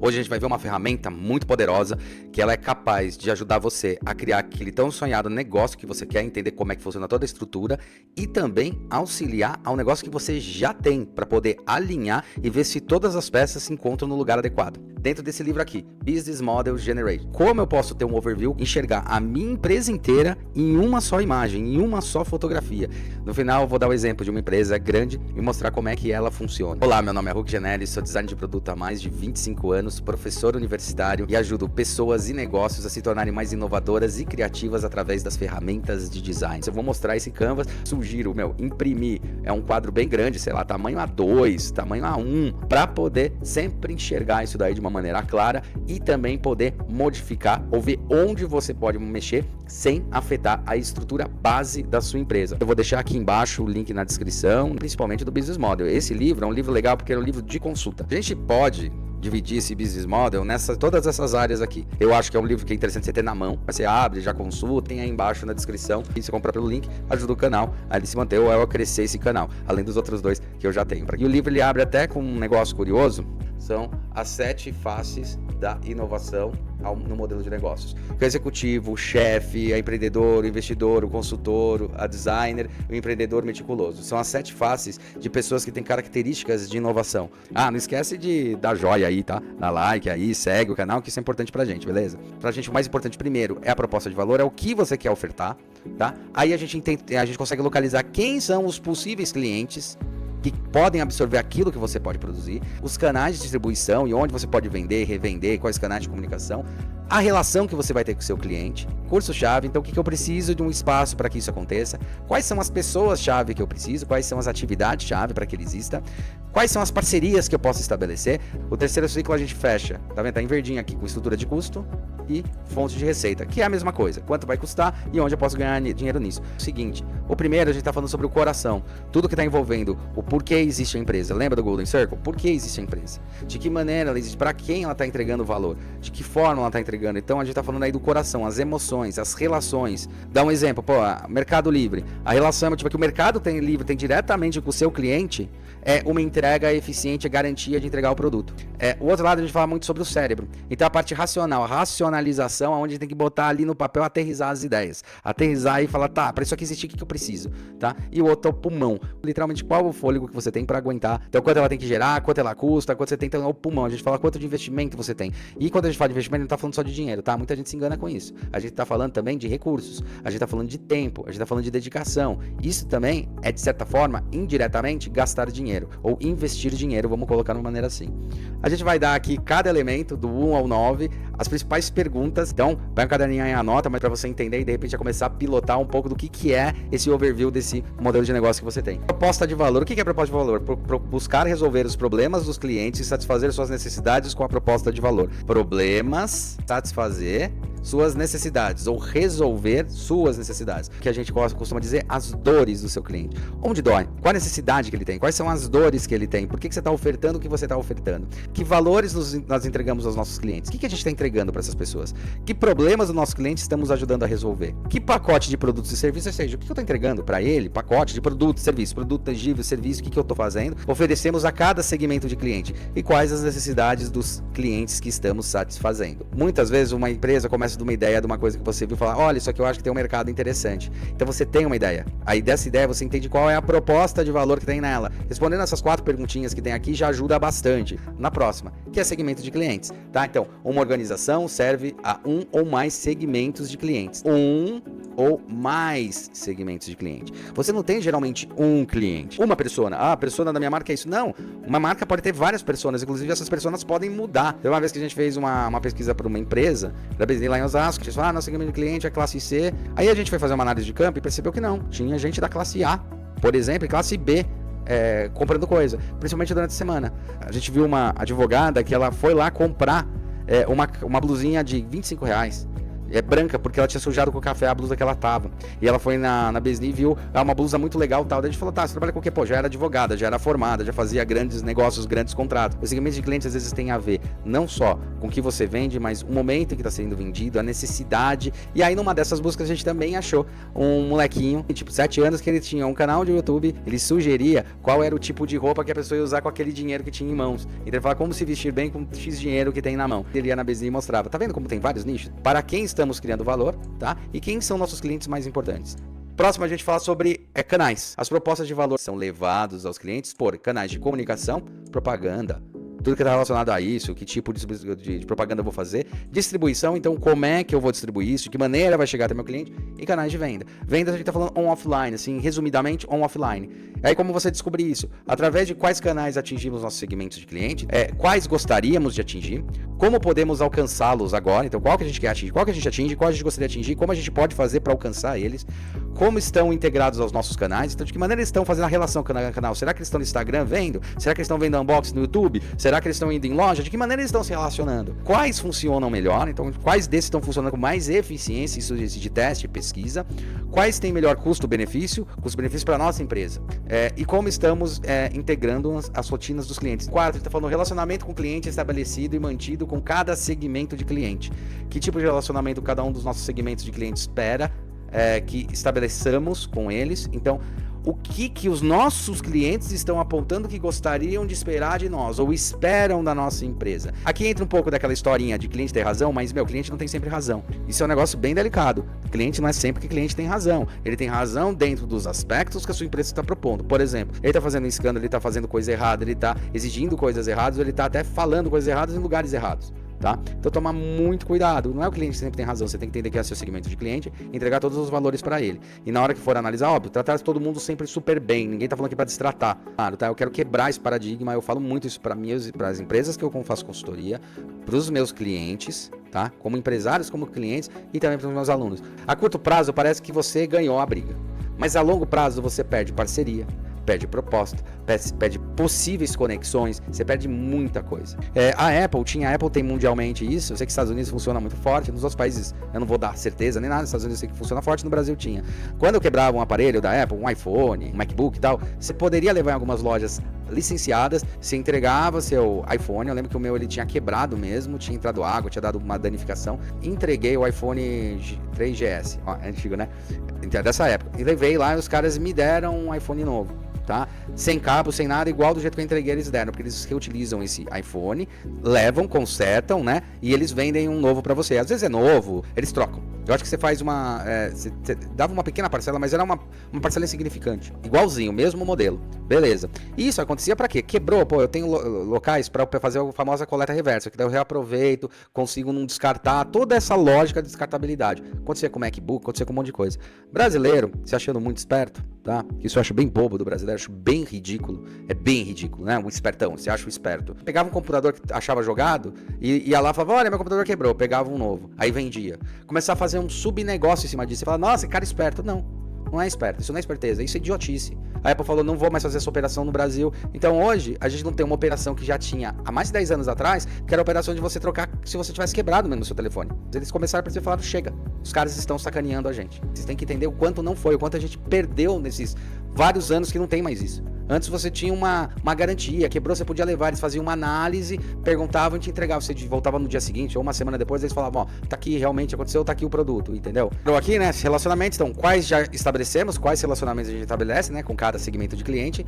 Hoje a gente vai ver uma ferramenta muito poderosa que ela é capaz de ajudar você a criar aquele tão sonhado negócio que você quer, entender como é que funciona toda a estrutura e também auxiliar ao negócio que você já tem para poder alinhar e ver se todas as peças se encontram no lugar adequado. Dentro desse livro aqui, Business Model Generate, como eu posso ter um overview, enxergar a minha empresa inteira em uma só imagem, em uma só fotografia. No final eu vou dar o exemplo de uma empresa grande e mostrar como é que ela funciona. Olá, meu nome é Hulk Genelli, sou designer de produto há mais de 25 anos, professor universitário e ajudo pessoas e negócios a se tornarem mais inovadoras e criativas através das ferramentas de design. Eu vou mostrar esse canvas, sugiro, imprimir, é um quadro bem grande, sei lá, tamanho A2, tamanho A1, para poder sempre enxergar isso daí de uma maneira clara e também poder modificar ou ver onde você pode mexer sem afetar a estrutura base da sua empresa. Eu vou deixar aqui embaixo o link na descrição, principalmente do Business Model. Esse livro é um livro legal porque é um livro de consulta. A gente pode dividir esse Business Model todas essas áreas aqui. Eu acho que é um livro que é interessante você ter na mão. Você abre, já consulta, tem aí embaixo na descrição. E você comprar pelo link, ajuda o canal a ele se manter ou a crescer esse canal, além dos outros dois que eu já tenho. E o livro ele abre até com um negócio curioso, são as 7 faces da inovação no modelo de negócios. O executivo, o chefe, a empreendedor, o investidor, o consultor, a designer, o empreendedor meticuloso. São as 7 faces de pessoas que têm características de inovação. Não esquece de dar joia aí, tá? Dá like aí, segue o canal, que isso é importante pra gente, beleza? Pra gente o mais importante primeiro é a proposta de valor, é o que você quer ofertar, tá? Aí a gente consegue localizar quem são os possíveis clientes que podem absorver aquilo que você pode produzir, os canais de distribuição e onde você pode vender, revender, quais canais de comunicação, a relação que você vai ter com o seu cliente, curso-chave, então o que eu preciso de um espaço para que isso aconteça, quais são as pessoas-chave que eu preciso, quais são as atividades-chave para que ele exista, quais são as parcerias que eu posso estabelecer. O terceiro ciclo a gente fecha, tá vendo? Tá em verdinho aqui com estrutura de custo e fonte de receita, que é a mesma coisa, quanto vai custar e onde eu posso ganhar dinheiro nisso. O seguinte, o primeiro a gente está falando sobre o coração, tudo que está envolvendo o porquê existe a empresa. Lembra do Golden Circle? Por que existe a empresa? De que maneira ela existe? Para quem ela está entregando valor? De que forma ela está entregando? Então a gente está falando aí do coração, as emoções, as relações. Dá um exemplo, Mercado Livre. A relação emotiva que o Mercado Livre tem diretamente com o seu cliente é uma entrega eficiente, garantia de entregar o produto. O outro lado a gente fala muito sobre o cérebro. Então a parte racional, a racionalização, onde a gente tem que botar ali no papel, aterrissar as ideias. Aterrissar e falar, tá, para isso aqui existir, o que eu preciso? Tá? E o outro é o pulmão. Literalmente, qual é o fôlego que você tem para aguentar? Então quanto ela tem que gerar, quanto ela custa, quanto você tem, então é o pulmão. A gente fala quanto de investimento você tem. E quando a gente fala de investimento, a gente não tá falando só de dinheiro, tá? Muita gente se engana com isso. A gente tá falando também de recursos, a gente tá falando de tempo, a gente tá falando de dedicação. Isso também é, de certa forma, indiretamente, gastar dinheiro, ou investir dinheiro, vamos colocar de uma maneira assim. A gente vai dar aqui cada elemento, do 1 ao 9, as principais perguntas. Então, vai um caderninho aí, anota, mas para você entender e de repente já começar a pilotar um pouco do que é esse overview desse modelo de negócio que você tem. Proposta de valor. O que é proposta de valor? Buscar resolver os problemas dos clientes e satisfazer suas necessidades com a proposta de valor. Problemas, satisfazer suas necessidades ou resolver suas necessidades, que a gente costuma dizer as dores do seu cliente. Onde dói? Qual a necessidade que ele tem? Quais são as dores que ele tem? Por que você está ofertando o que você está ofertando? Que valores nós entregamos aos nossos clientes? O que a gente está entregando para essas pessoas? Que problemas do nosso cliente estamos ajudando a resolver? Que pacote de produtos e serviços, ou seja, o que eu estou entregando para ele? Pacote de produtos, serviços, produto tangível, serviço, o que eu estou fazendo? Oferecemos a cada segmento de cliente e quais as necessidades dos clientes que estamos satisfazendo. Muitas vezes uma empresa começa de uma ideia, de uma coisa que você viu, falar, olha, isso aqui eu acho que tem um mercado interessante. Então você tem uma ideia. Aí dessa ideia você entende qual é a proposta de valor que tem nela. Respondendo essas 4 perguntinhas que tem aqui já ajuda bastante. Na próxima, que é segmento de clientes, tá? Então, uma organização serve a um ou mais segmentos de clientes. Um ou mais segmentos de cliente. Você não tem geralmente um cliente, uma persona. A persona da minha marca é isso. Não, uma marca pode ter várias personas, inclusive essas personas podem mudar. Tem uma vez que a gente fez uma pesquisa para uma empresa, da BZ lá em Osasco, a gente falou, nosso segmento de cliente é classe C. Aí a gente foi fazer uma análise de campo e percebeu que não, tinha gente da classe A, por exemplo, e classe B, comprando coisa, principalmente durante a semana. A gente viu uma advogada que ela foi lá comprar uma blusinha de R$25, é branca, porque ela tinha sujado com o café a blusa que ela tava. E ela foi na Besni e viu uma blusa muito legal e tal. Daí a gente falou, tá, você trabalha com o quê? Pô, já era advogada, já era formada, já fazia grandes negócios, grandes contratos. O segmento de clientes às vezes tem a ver não só com o que você vende, mas o momento em que está sendo vendido, a necessidade. E aí numa dessas buscas a gente também achou um molequinho, tipo 7 anos, que ele tinha um canal de YouTube, ele sugeria qual era o tipo de roupa que a pessoa ia usar com aquele dinheiro que tinha em mãos. Então ele falava como se vestir bem com X dinheiro que tem na mão. Ele ia na Besni e mostrava. Tá vendo como tem vários nichos? Para quem estamos criando valor, tá? E quem são nossos clientes mais importantes. Próximo a gente fala sobre canais. As propostas de valor são levadas aos clientes por canais de comunicação, propaganda, tudo que está relacionado a isso, que tipo de propaganda eu vou fazer, distribuição, então como é que eu vou distribuir isso, de que maneira vai chegar até meu cliente, e canais de venda. Vendas a gente está falando on-offline, assim, resumidamente on-offline. Aí como você descobrir isso? Através de quais canais atingimos nossos segmentos de cliente, quais gostaríamos de atingir, como podemos alcançá-los agora, então qual que a gente quer atingir, qual que a gente atinge, qual a gente gostaria de atingir, como a gente pode fazer para alcançar eles, como estão integrados aos nossos canais, então de que maneira eles estão fazendo a relação com o canal, será que eles estão no Instagram vendo? Será que eles estão vendo unboxing no YouTube? Será que eles estão indo em loja? De que maneira eles estão se relacionando? Quais funcionam melhor? Então, quais desses estão funcionando com mais eficiência? Isso de teste e pesquisa. Quais têm melhor custo-benefício? Custo-benefício para a nossa empresa. E como estamos integrando as rotinas dos clientes. Quarto, a gente está falando relacionamento com o cliente estabelecido e mantido com cada segmento de cliente. Que tipo de relacionamento cada um dos nossos segmentos de clientes espera que estabeleçamos com eles? Então, o que os nossos clientes estão apontando que gostariam de esperar de nós, ou esperam da nossa empresa. Aqui entra um pouco daquela historinha de cliente ter razão, mas, cliente não tem sempre razão. Isso é um negócio bem delicado. O cliente não é sempre que o cliente tem razão. Ele tem razão dentro dos aspectos que a sua empresa está propondo. Por exemplo, ele está fazendo um escândalo, ele está fazendo coisa errada, ele está exigindo coisas erradas, ou ele está até falando coisas erradas em lugares errados. Tá? Então tomar muito cuidado, não é o cliente que sempre tem razão, você tem que entender que é seu segmento de cliente, entregar todos os valores para ele, e na hora que for analisar, óbvio, tratar todo mundo sempre super bem, ninguém tá falando aqui para destratar, claro, tá? Eu quero quebrar esse paradigma, eu falo muito isso para as empresas que eu faço consultoria, para os meus clientes, tá? Como empresários, como clientes e também para os meus alunos. A curto prazo parece que você ganhou a briga, mas a longo prazo você perde parceria, perde proposta, perde possíveis conexões, você perde muita coisa. A Apple tem mundialmente isso, eu sei que nos Estados Unidos funciona muito forte, nos outros países eu não vou dar certeza nem nada, nos Estados Unidos eu sei que funciona forte, no Brasil tinha. Quando eu quebrava um aparelho da Apple, um iPhone, um MacBook e tal, você poderia levar em algumas lojas licenciadas, você entregava seu iPhone, eu lembro que o meu ele tinha quebrado mesmo, tinha entrado água, tinha dado uma danificação, entreguei o iPhone 3GS, é antigo, né? Dessa época, e levei lá e os caras me deram um iPhone novo. Tá? Sem cabo, sem nada, igual do jeito que eu entreguei eles deram, porque eles reutilizam esse iPhone, levam, consertam, né? E eles vendem um novo pra você. Às vezes é novo, eles trocam. Eu acho que você faz você dava uma pequena parcela, mas era uma parcela insignificante. Igualzinho, mesmo modelo. Beleza. E isso acontecia pra quê? Quebrou, eu tenho locais pra fazer a famosa coleta reversa, que daí eu reaproveito, consigo não descartar, toda essa lógica de descartabilidade. Acontecia com o MacBook, acontecia com um monte de coisa. Brasileiro, se achando muito esperto, tá? Isso eu acho bem bobo do brasileiro, acho bem ridículo. É bem ridículo, né? Um espertão, você acha o esperto. Pegava um computador que achava jogado e ia lá e falava, olha, meu computador quebrou. Pegava um novo, aí vendia. Começava a fazer um subnegócio em cima disso. Você fala, nossa, cara esperto. Não é esperto, isso não é esperteza, isso é idiotice. A Apple falou, não vou mais fazer essa operação no Brasil. Então hoje, a gente não tem uma operação que já tinha há mais de 10 anos atrás, que era a operação de você trocar se você tivesse quebrado mesmo o seu telefone. Eles começaram a perceber e falaram, chega, os caras estão sacaneando a gente. Vocês têm que entender o quanto não foi, o quanto a gente perdeu nesses vários anos que não tem mais isso. Antes você tinha uma garantia, quebrou, você podia levar, eles faziam uma análise, perguntavam e te entregavam, você voltava no dia seguinte ou uma semana depois, eles falavam, tá aqui, realmente aconteceu, tá aqui o produto, entendeu? Então aqui, né, relacionamentos, então, quais já estabelecemos, quais relacionamentos a gente estabelece, né, com cada segmento de cliente,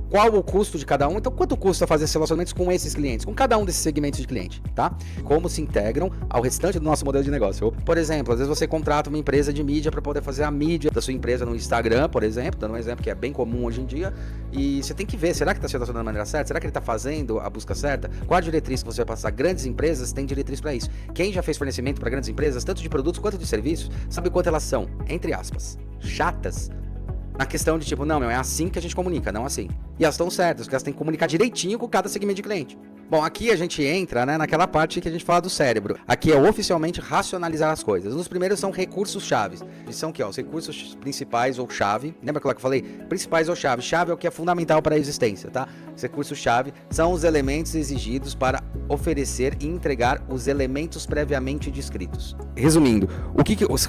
qual o custo de cada um, então quanto custa fazer esses relacionamentos com esses clientes, com cada um desses segmentos de cliente, tá? Como se integram ao restante do nosso modelo de negócio. Por exemplo, às vezes você contrata uma empresa de mídia para poder fazer a mídia da sua empresa no Instagram, por exemplo, dando um exemplo que é bem comum hoje em dia, e você tem que ver, será que está se relacionando da maneira certa? Será que ele está fazendo a busca certa? Qual a diretriz que você vai passar? Grandes empresas têm diretriz para isso. Quem já fez fornecimento para grandes empresas, tanto de produtos quanto de serviços, sabe quanto elas são, entre aspas, chatas, na questão de tipo, não, é assim que a gente comunica, não assim. E elas estão certas, porque elas têm que comunicar direitinho com cada segmento de cliente. Bom, aqui a gente entra, né, naquela parte que a gente fala do cérebro. Aqui é oficialmente racionalizar as coisas. Os primeiros são recursos-chave. Eles são aqui, ó, os recursos principais ou chave. Lembra aquilo que eu falei? Principais ou chave. Chave é o que é fundamental para a existência, tá? Os recursos-chave são os elementos exigidos para oferecer e entregar os elementos previamente descritos. Resumindo,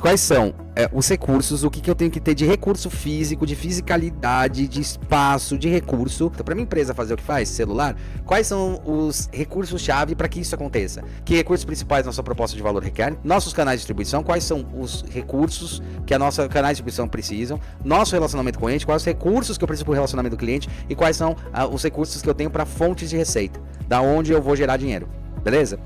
quais são os recursos, o que eu tenho que ter de recurso físico, de fisicalidade, de espaço, de recurso. Então, para minha empresa fazer o que faz, celular, quais são os recursos-chave para que isso aconteça? Que recursos principais nossa proposta de valor requer? Nossos canais de distribuição, quais são os recursos que a nossa canais de distribuição precisam? Nosso relacionamento com o cliente, quais os recursos que eu preciso para o relacionamento do cliente e quais são os recursos que eu tenho para fontes de receita, da onde eu vou gerar dinheiro, beleza?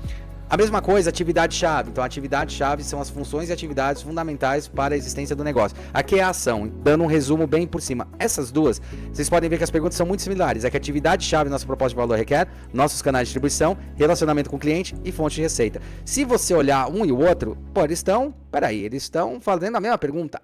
A mesma coisa, atividade-chave. Então, atividade-chave são as funções e atividades fundamentais para a existência do negócio. Aqui é a ação, dando um resumo bem por cima. Essas duas, vocês podem ver que as perguntas são muito similares. É que atividade-chave, nossa proposta de valor requer, nossos canais de distribuição, relacionamento com o cliente e fonte de receita. Se você olhar um e o outro, pô, eles estão fazendo a mesma pergunta.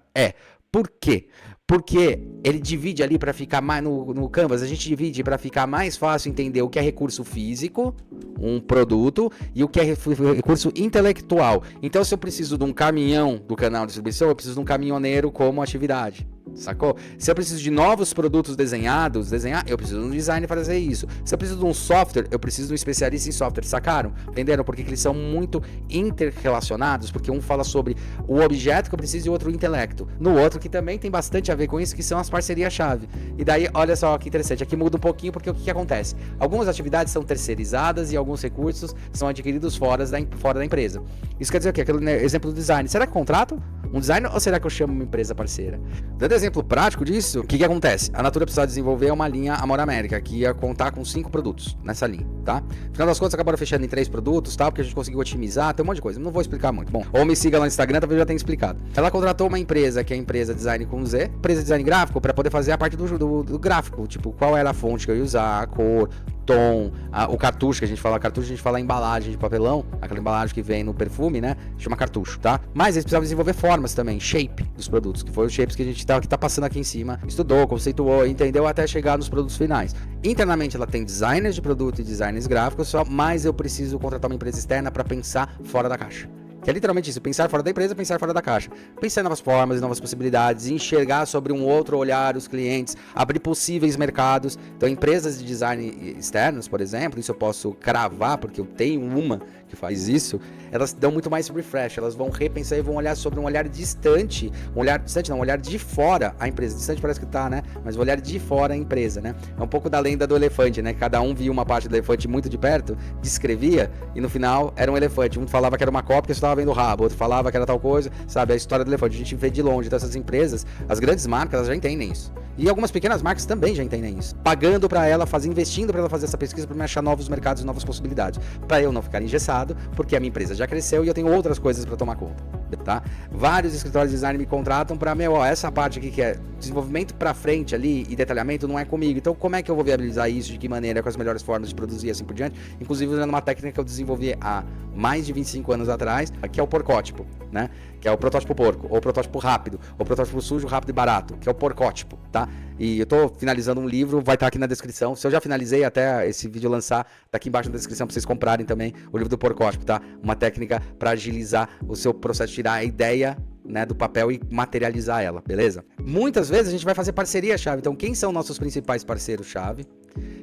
Por quê? Porque ele divide ali para ficar mais no Canvas, a gente divide para ficar mais fácil entender o que é recurso físico, um produto, e o que é recurso intelectual. Então, se eu preciso de um caminhão do canal de distribuição, eu preciso de um caminhoneiro como atividade. Sacou? Se eu preciso de novos produtos desenhados, eu preciso de um designer para fazer isso. Se eu preciso de um software, eu preciso de um especialista em software. Sacaram? Entenderam? Porque eles são muito interrelacionados, porque um fala sobre o objeto que eu preciso e o outro o intelecto. No outro, que também tem bastante a ver com isso, que são as parcerias-chave. E daí, olha só que interessante, aqui muda um pouquinho, porque o que acontece? Algumas atividades são terceirizadas e alguns recursos são adquiridos fora da empresa. Isso quer dizer o quê? Aquele exemplo do design. Será que contrato um designer ou será que eu chamo uma empresa parceira? Dando exemplo prático disso, o que acontece? A Natura precisa desenvolver uma linha Amor América, que ia contar com 5 produtos nessa linha, tá? No final das contas, acabaram fechando em 3 produtos, tá? Porque a gente conseguiu otimizar, tem um monte de coisa, não vou explicar muito. Bom, ou me siga lá no Instagram, talvez eu já tenha explicado. Ela contratou uma empresa, que é a empresa Design com Z, empresa de design gráfico, para poder fazer a parte do gráfico, tipo, qual era a fonte que eu ia usar, a cor, tom, o cartucho, que a gente fala a embalagem de papelão, aquela embalagem que vem no perfume, né? Chama cartucho, tá? Mas eles precisavam desenvolver formas também, shape dos produtos, que foi os shapes que a gente tá passando aqui em cima, estudou, conceituou, entendeu, até chegar nos produtos finais. Internamente ela tem designers de produto e designers gráficos, mas eu preciso contratar uma empresa externa para pensar fora da caixa. Que é literalmente isso, pensar fora da empresa, pensar fora da caixa. Pensar em novas formas, novas possibilidades, enxergar sobre um outro olhar os clientes, abrir possíveis mercados. Então, empresas de design externos, por exemplo, isso eu posso cravar, porque eu tenho uma que faz isso, elas dão muito mais refresh, elas vão repensar e vão olhar sobre um olhar distante, um olhar de fora a empresa. Distante parece que tá, né? Mas o olhar de fora a empresa, né? É um pouco da lenda do elefante, né? Cada um via uma parte do elefante muito de perto, descrevia, e no final era um elefante. Um falava que era uma cópia, você estava vendo o rabo, outro falava que era tal coisa, sabe? A história do elefante, a gente vê de longe. Então essas empresas, as grandes marcas, elas já entendem isso. E algumas pequenas marcas também já entendem isso. Pagando para ela, investindo para ela fazer essa pesquisa, para me achar novos mercados e novas possibilidades. Para eu não ficar engessado, porque a minha empresa já cresceu e eu tenho outras coisas para tomar conta, tá? Vários escritórios de design me contratam para, essa parte aqui que é desenvolvimento para frente ali e detalhamento não é comigo. Então, como é que eu vou viabilizar isso? De que maneira? Com as melhores formas de produzir e assim por diante? Inclusive, usando uma técnica que eu desenvolvi há mais de 25 anos atrás, que é o porcótipo, né? Que é o protótipo porco, ou protótipo rápido, ou protótipo sujo, rápido e barato, que é o porcótipo, tá? E eu tô finalizando um livro, vai estar aqui na descrição. Se eu já finalizei até esse vídeo lançar, tá aqui embaixo na descrição para vocês comprarem também o livro do porcótipo, tá? Uma técnica para agilizar o seu processo, tirar a ideia, né, do papel e materializar ela, beleza? Muitas vezes a gente vai fazer parceria-chave. Então, quem são nossos principais parceiros-chave?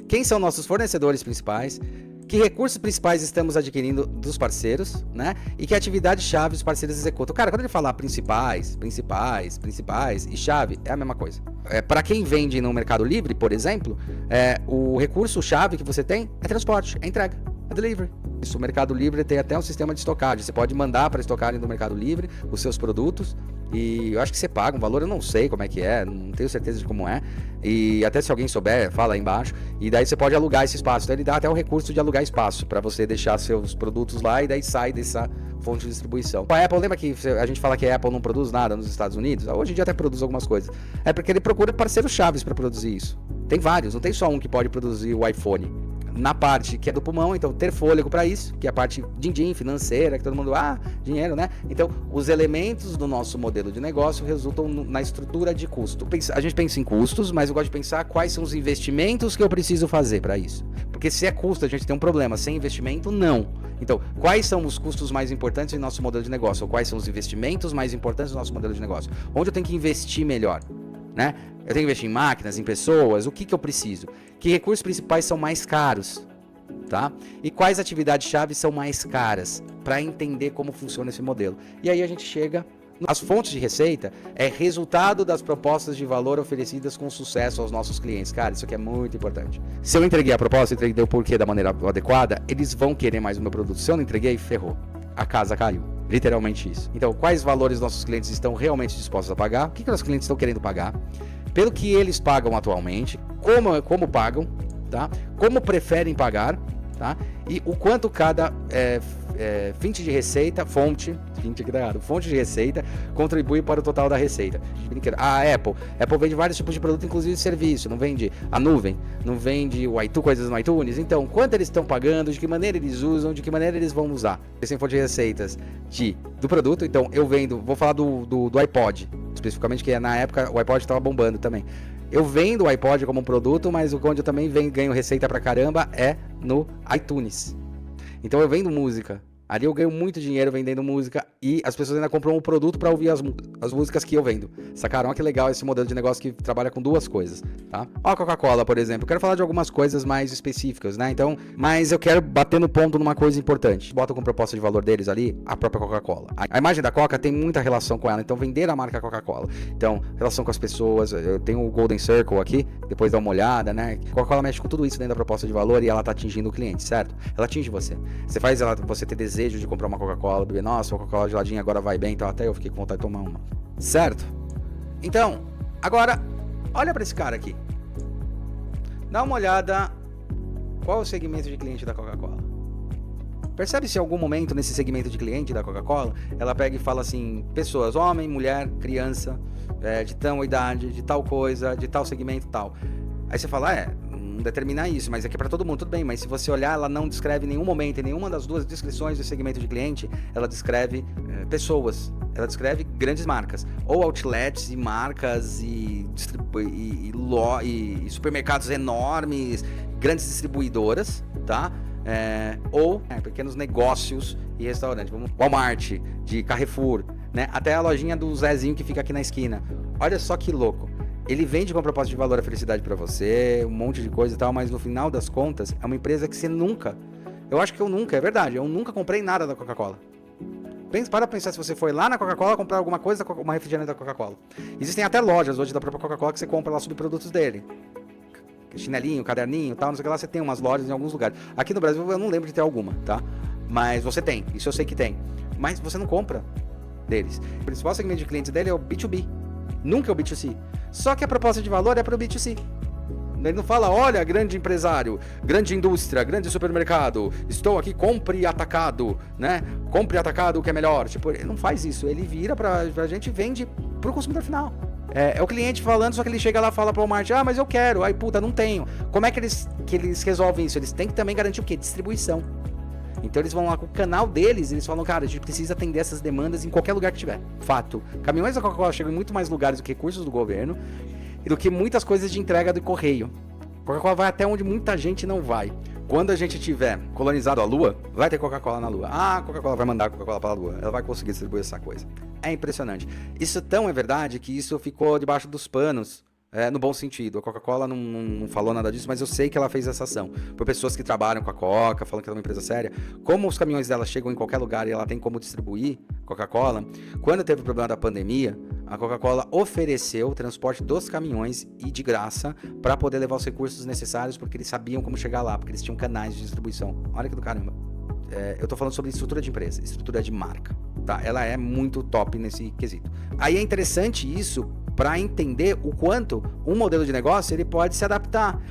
Quem são nossos fornecedores principais? Que recursos principais estamos adquirindo dos parceiros, né? E que atividades-chave os parceiros executam. Cara, quando ele falar principais e chave, é a mesma coisa. Para quem vende no Mercado Livre, por exemplo, o recurso-chave que você tem é transporte, é entrega, é delivery. Isso, o Mercado Livre tem até um sistema de estocagem. Você pode mandar para estocarem no Mercado Livre os seus produtos. E eu acho que você paga um valor, eu não sei como é que é, não tenho certeza de como é. E até se alguém souber, fala aí embaixo. E daí você pode alugar esse espaço. Então ele dá até o recurso de alugar espaço para você deixar seus produtos lá e daí sai dessa fonte de distribuição. A Apple, lembra que a gente fala que a Apple não produz nada nos Estados Unidos? Hoje em dia até produz algumas coisas. É porque ele procura parceiros chaves para produzir isso. Tem vários, não tem só um que pode produzir o iPhone. Na parte que é do pulmão, então ter fôlego para isso, que é a parte din-din, financeira, que todo mundo, dinheiro, né? Então, os elementos do nosso modelo de negócio resultam na estrutura de custo. A gente pensa em custos, mas eu gosto de pensar quais são os investimentos que eu preciso fazer para isso. Porque se é custo, a gente tem um problema. Sem investimento, não. Então, quais são os custos mais importantes em nosso modelo de negócio? Ou quais são os investimentos mais importantes no nosso modelo de negócio? Onde eu tenho que investir melhor? Né? Eu tenho que investir em máquinas, em pessoas? O que eu preciso? Que recursos principais são mais caros? Tá? E quais atividades-chave são mais caras? Para entender como funciona esse modelo. E aí a gente chega... As fontes de receita é resultado das propostas de valor oferecidas com sucesso aos nossos clientes. Cara, isso aqui é muito importante. Se eu entreguei a proposta, entreguei o porquê da maneira adequada, eles vão querer mais o meu produto. Se eu não entreguei, ferrou. A casa caiu. Literalmente isso. Então, quais valores nossos clientes estão realmente dispostos a pagar? O que nossos clientes estão querendo pagar? Pelo que eles pagam atualmente, como pagam, tá? Como preferem pagar, tá? E o quanto cada fonte de receita contribui para o total da receita. A Apple vende vários tipos de produto, inclusive serviço, não vende a nuvem, não vende o iTunes, coisas no iTunes. Então, quanto eles estão pagando, de que maneira eles usam, de que maneira eles vão usar. Eles têm fonte de receitas do produto, então eu vendo, vou falar do iPod, especificamente, que na época o iPod estava bombando também. Eu vendo o iPod como um produto, mas onde eu também ganho receita pra caramba é no iTunes. Então eu vendo música. Ali eu ganho muito dinheiro vendendo música e as pessoas ainda compram o produto para ouvir as músicas que eu vendo. Sacaram? Olha que legal esse modelo de negócio que trabalha com duas coisas, tá? Ó a Coca-Cola, por exemplo. Eu quero falar de algumas coisas mais específicas, né? Então, mas eu quero bater no ponto numa coisa importante. Bota com proposta de valor deles ali a própria Coca-Cola. A imagem da Coca tem muita relação com ela, então vender a marca Coca-Cola. Então, relação com as pessoas, eu tenho o Golden Circle aqui, depois dá uma olhada, né? Coca-Cola mexe com tudo isso dentro da proposta de valor e ela tá atingindo o cliente, certo? Ela atinge você. Você faz você ter desejo de comprar uma Coca-Cola, beber, nossa, a Coca-Cola geladinha agora vai bem, então até eu fiquei com vontade de tomar uma. Certo? Então, agora, olha pra esse cara aqui. Dá uma olhada qual é o segmento de cliente da Coca-Cola. Percebe se em algum momento nesse segmento de cliente da Coca-Cola, ela pega e fala assim, pessoas, homem, mulher, criança, de tal idade, de tal coisa, de tal segmento, tal. Aí você fala, não determina isso, mas aqui é para todo mundo, tudo bem, mas se você olhar, ela não descreve em nenhum momento, em nenhuma das duas descrições do segmento de cliente, ela descreve pessoas, ela descreve grandes marcas, ou outlets e marcas e supermercados enormes, grandes distribuidoras, tá? Ou pequenos negócios e restaurantes, Walmart, de Carrefour, né? Até a lojinha do Zezinho que fica aqui na esquina. Olha só que louco. Ele vende com proposta de valor a felicidade pra você, um monte de coisa e tal, mas no final das contas, é uma empresa que você nunca... Eu acho que é verdade, eu nunca comprei nada da Coca-Cola. Para pensar se você foi lá na Coca-Cola comprar alguma coisa, uma refrigerante da Coca-Cola. Existem até lojas hoje da própria Coca-Cola que você compra lá subprodutos dele. Chinelinho, caderninho, tal, não sei o que lá, você tem umas lojas em alguns lugares. Aqui no Brasil eu não lembro de ter alguma, tá? Mas você tem, isso eu sei que tem. Mas você não compra deles. O principal segmento de clientes dele é o B2B, nunca é o B2C. Só que a proposta de valor é para o B2C. Ele não fala, olha, grande empresário, grande indústria, grande supermercado, estou aqui, compre atacado, né? Compre atacado que é melhor. Tipo, ele não faz isso, ele vira pra gente e vende pro consumidor final. É o cliente falando, só que ele chega lá e fala pro Walmart, mas eu quero, aí puta, não tenho. Como é que eles resolvem isso? Eles têm que também garantir o quê? Distribuição. Então eles vão lá com o canal deles e eles falam, cara, a gente precisa atender essas demandas em qualquer lugar que tiver. Fato. Caminhões da Coca-Cola chegam em muito mais lugares do que recursos do governo e do que muitas coisas de entrega do correio. Coca-Cola vai até onde muita gente não vai. Quando a gente tiver colonizado a Lua, vai ter Coca-Cola na Lua. A Coca-Cola vai mandar a Coca-Cola para a Lua. Ela vai conseguir distribuir essa coisa. É impressionante. Isso tão é verdade que isso ficou debaixo dos panos. No bom sentido, a Coca-Cola não falou nada disso, mas eu sei que ela fez essa ação. Por pessoas que trabalham com a Coca, falando que ela é uma empresa séria. Como os caminhões dela chegam em qualquer lugar e ela tem como distribuir Coca-Cola, quando teve o problema da pandemia, a Coca-Cola ofereceu o transporte dos caminhões e de graça para poder levar os recursos necessários, porque eles sabiam como chegar lá, porque eles tinham canais de distribuição. Olha que do caramba. Eu tô falando sobre estrutura de empresa, estrutura de marca, tá? Ela é muito top nesse quesito. Aí é interessante isso para entender o quanto um modelo de negócio ele pode se adaptar.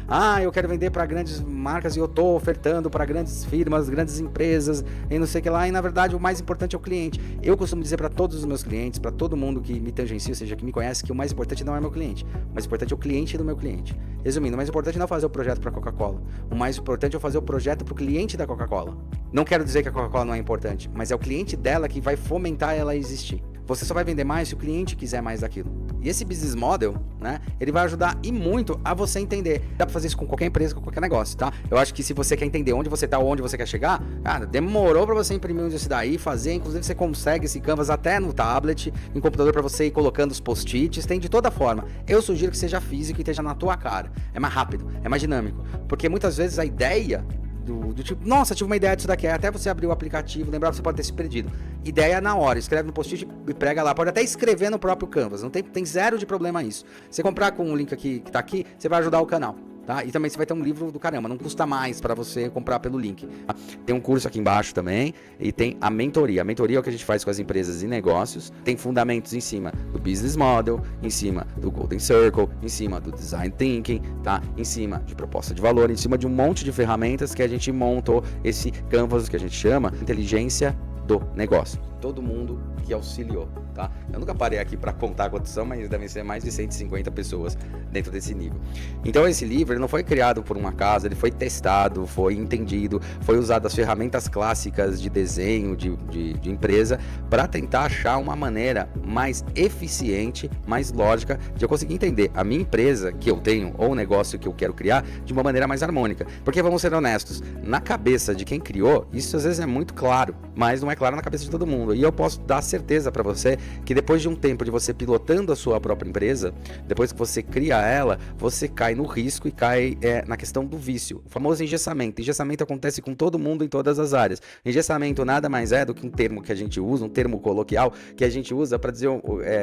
Eu quero vender para grandes marcas e eu tô ofertando para grandes firmas, grandes empresas e não sei o que lá, e na verdade o mais importante é o cliente. Eu costumo dizer para todos os meus clientes, para todo mundo que me tangencia, ou seja, que me conhece, que o mais importante não é meu cliente, o mais importante é o cliente do meu cliente. Resumindo, o mais importante não é fazer o projeto para a Coca-Cola, o mais importante é fazer o projeto para o cliente da Coca-Cola. Não quero dizer que a Coca-Cola não é importante, mas é o cliente dela que vai fomentar ela a existir. Você só vai vender mais se o cliente quiser mais daquilo. E esse business model, né, ele vai ajudar e muito a você entender. Dá pra fazer isso com qualquer empresa, com qualquer negócio, tá? Eu acho que se você quer entender onde você tá, onde você quer chegar, cara, demorou pra você imprimir isso daí, fazer, inclusive você consegue esse Canvas até no tablet, em computador pra você ir colocando os post-its, tem de toda forma. Eu sugiro que seja físico e esteja na tua cara. É mais rápido, é mais dinâmico, porque muitas vezes a ideia do tipo, nossa, tive uma ideia disso daqui, até você abrir o aplicativo, lembrar, você pode ter se perdido. Ideia na hora, escreve no post-it e prega lá, pode até escrever no próprio Canvas, não tem zero de problema isso. Você comprar com o link aqui que tá aqui, você vai ajudar o canal. Tá? E também você vai ter um livro do caramba, não custa mais para você comprar pelo link. Tá? Tem um curso aqui embaixo também e tem a mentoria. A mentoria é o que a gente faz com as empresas e negócios. Tem fundamentos em cima do business model, em cima do Golden Circle, em cima do design thinking, tá? Em cima de proposta de valor, em cima de um monte de ferramentas que a gente montou esse canvas que a gente chama inteligência do negócio. Todo mundo que auxiliou, tá? Eu nunca parei aqui para contar quantos são, mas devem ser mais de 150 pessoas dentro desse nível. Então esse livro ele não foi criado por um acaso, ele foi testado, foi entendido, foi usado as ferramentas clássicas de desenho, de empresa, para tentar achar uma maneira mais eficiente, mais lógica, de eu conseguir entender a minha empresa que eu tenho, ou o negócio que eu quero criar, de uma maneira mais harmônica. Porque vamos ser honestos, na cabeça de quem criou, isso às vezes é muito claro, mas não é claro na cabeça de todo mundo. E eu posso dar certeza para você que depois de um tempo de você pilotando a sua própria empresa, depois que você cria ela, você cai no risco e cai na questão do vício. O famoso engessamento. Engessamento acontece com todo mundo em todas as áreas. Engessamento nada mais é do que um termo que a gente usa, um termo coloquial que a gente usa para dizer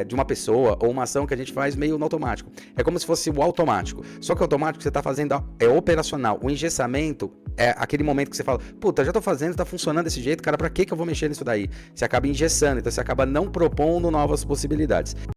de uma pessoa ou uma ação que a gente faz meio no automático. É como se fosse o automático. Só que o automático que você está fazendo é operacional. O engessamento é aquele momento que você fala, puta, já tô fazendo, tá funcionando desse jeito, cara, pra que eu vou mexer nisso daí? Você acaba engessando, então você acaba não propondo novas possibilidades.